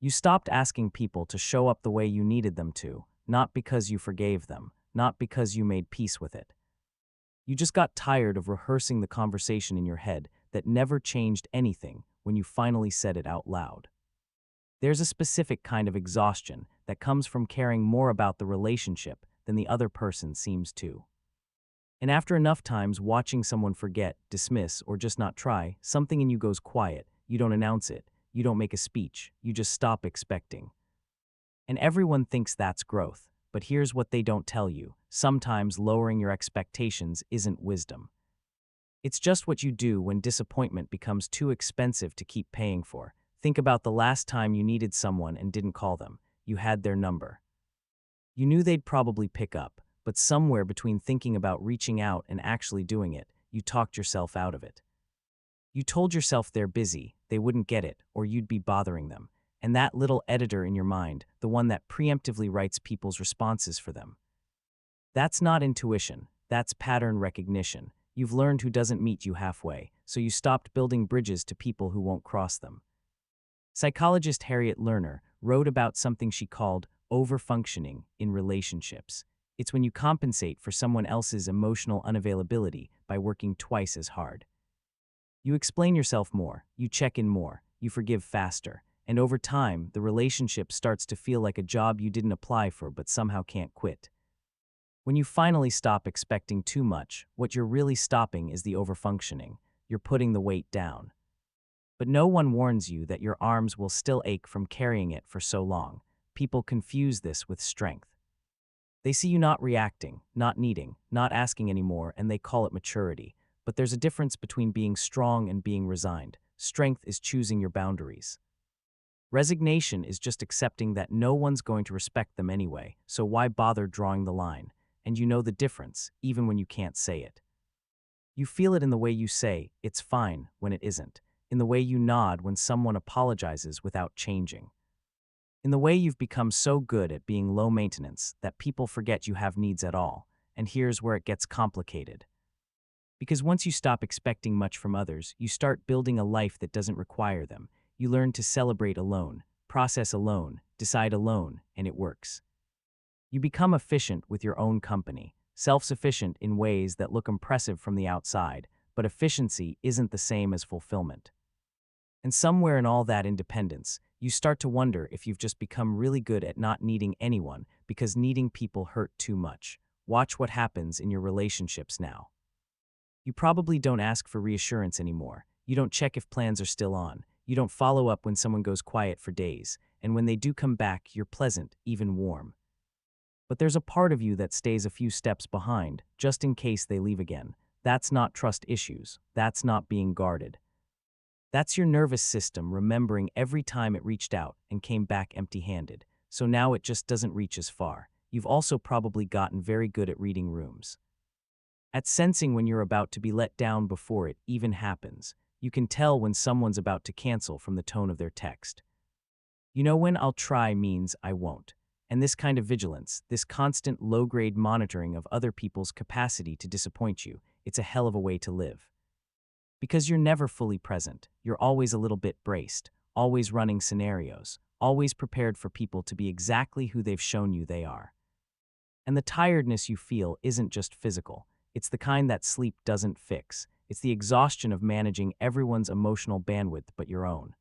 You stopped asking people to show up the way you needed them to, not because you forgave them, not because you made peace with it. You just got tired of rehearsing the conversation in your head that never changed anything when you finally said it out loud. There's a specific kind of exhaustion that comes from caring more about the relationship than the other person seems to. And after enough times watching someone forget, dismiss, or just not try, something in you goes quiet. You don't announce it. You don't make a speech. You just stop expecting. And everyone thinks that's growth. But here's what they don't tell you. Sometimes lowering your expectations isn't wisdom. It's just what you do when disappointment becomes too expensive to keep paying for. Think about the last time you needed someone and didn't call them. You had their number. You knew they'd probably pick up, but somewhere between thinking about reaching out and actually doing it, you talked yourself out of it. You told yourself they're busy, they wouldn't get it, or you'd be bothering them. And that little editor in your mind, the one that preemptively writes people's responses for them. That's not intuition, that's pattern recognition. You've learned who doesn't meet you halfway, so you stopped building bridges to people who won't cross them. Psychologist Harriet Lerner wrote about something she called overfunctioning in relationships. It's when you compensate for someone else's emotional unavailability by working twice as hard. You explain yourself more, you check in more, you forgive faster, and over time, the relationship starts to feel like a job you didn't apply for but somehow can't quit. When you finally stop expecting too much, what you're really stopping is the overfunctioning. You're putting the weight down. But no one warns you that your arms will still ache from carrying it for so long. People confuse this with strength. They see you not reacting, not needing, not asking anymore, and they call it maturity. But there's a difference between being strong and being resigned. Strength is choosing your boundaries. Resignation is just accepting that no one's going to respect them anyway, so why bother drawing the line? And you know the difference, even when you can't say it. You feel it in the way you say, "It's fine," when it isn't. In the way you nod when someone apologizes without changing. In the way you've become so good at being low maintenance that people forget you have needs at all. And here's where it gets complicated. Because once you stop expecting much from others, you start building a life that doesn't require them. You learn to celebrate alone, process alone, decide alone, and it works. You become efficient with your own company, self-sufficient in ways that look impressive from the outside, but efficiency isn't the same as fulfillment. And somewhere in all that independence, you start to wonder if you've just become really good at not needing anyone because needing people hurt too much. Watch what happens in your relationships now. You probably don't ask for reassurance anymore. You don't check if plans are still on. You don't follow up when someone goes quiet for days. And when they do come back, you're pleasant, even warm. But there's a part of you that stays a few steps behind, just in case they leave again. That's not trust issues. That's not being guarded. That's your nervous system remembering every time it reached out and came back empty-handed. So now it just doesn't reach as far. You've also probably gotten very good at reading rooms. At sensing when you're about to be let down before it even happens. You can tell when someone's about to cancel from the tone of their text. You know when "I'll try" means "I won't." And this kind of vigilance, this constant low-grade monitoring of other people's capacity to disappoint you, it's a hell of a way to live. Because you're never fully present, you're always a little bit braced, always running scenarios, always prepared for people to be exactly who they've shown you they are. And the tiredness you feel isn't just physical, it's the kind that sleep doesn't fix. It's the exhaustion of managing everyone's emotional bandwidth but your own.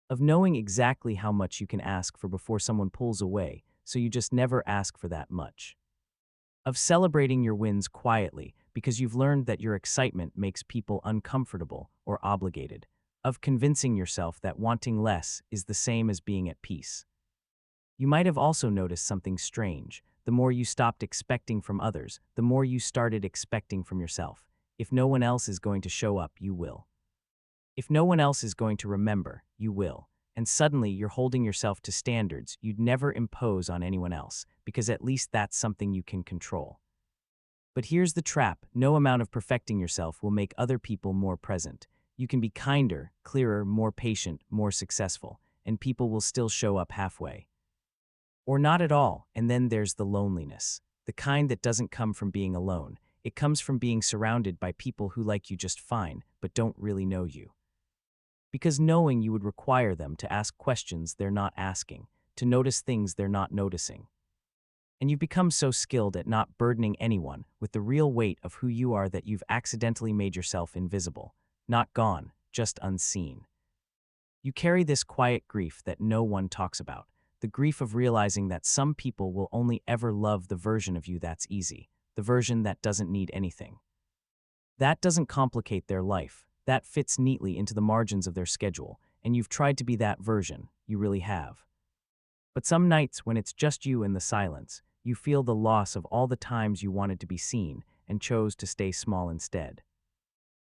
Of knowing exactly how much you can ask for before someone pulls away, so you just never ask for that much. Of celebrating your wins quietly because you've learned that your excitement makes people uncomfortable or obligated. Of convincing yourself that wanting less is the same as being at peace. You might have also noticed something strange. The more you stopped expecting from others, the more you started expecting from yourself. If no one else is going to show up, you will. If no one else is going to remember, you will. And suddenly you're holding yourself to standards you'd never impose on anyone else, because at least that's something you can control. But here's the trap: no amount of perfecting yourself will make other people more present. You can be kinder, clearer, more patient, more successful, and people will still show up halfway. Or not at all, and then there's the loneliness. The kind that doesn't come from being alone. It comes from being surrounded by people who like you just fine, but don't really know you. because knowing you would require them to ask questions they're not asking, to notice things they're not noticing. And you've become so skilled at not burdening anyone with the real weight of who you are that you've accidentally made yourself invisible, not gone, just unseen. You carry this quiet grief that no one talks about, the grief of realizing that some people will only ever love the version of you that's easy, the version that doesn't need anything. That doesn't complicate their life, that fits neatly into the margins of their schedule, and you've tried to be that version, you really have. But some nights when it's just you and the silence, you feel the loss of all the times you wanted to be seen and chose to stay small instead.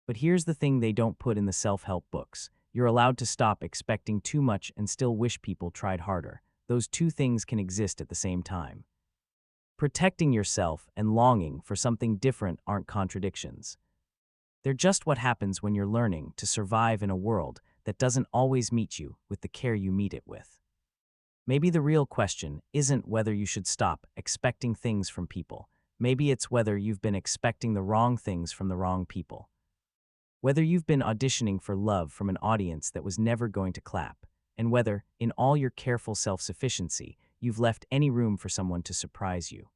But here's the thing they don't put in the self-help books. You're allowed to stop expecting too much and still wish people tried harder. Those two things can exist at the same time. Protecting yourself and longing for something different aren't contradictions. They're just what happens when you're learning to survive in a world that doesn't always meet you with the care you meet it with. Maybe the real question isn't whether you should stop expecting things from people. Maybe it's whether you've been expecting the wrong things from the wrong people. Whether you've been auditioning for love from an audience that was never going to clap, and whether, in all your careful self-sufficiency, you've left any room for someone to surprise you.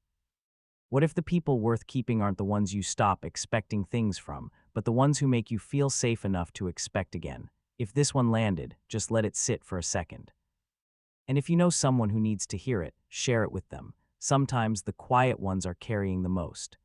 What if the people worth keeping aren't the ones you stop expecting things from, but the ones who make you feel safe enough to expect again? If this one landed, just let it sit for a second. And if you know someone who needs to hear it, share it with them. Sometimes the quiet ones are carrying the most.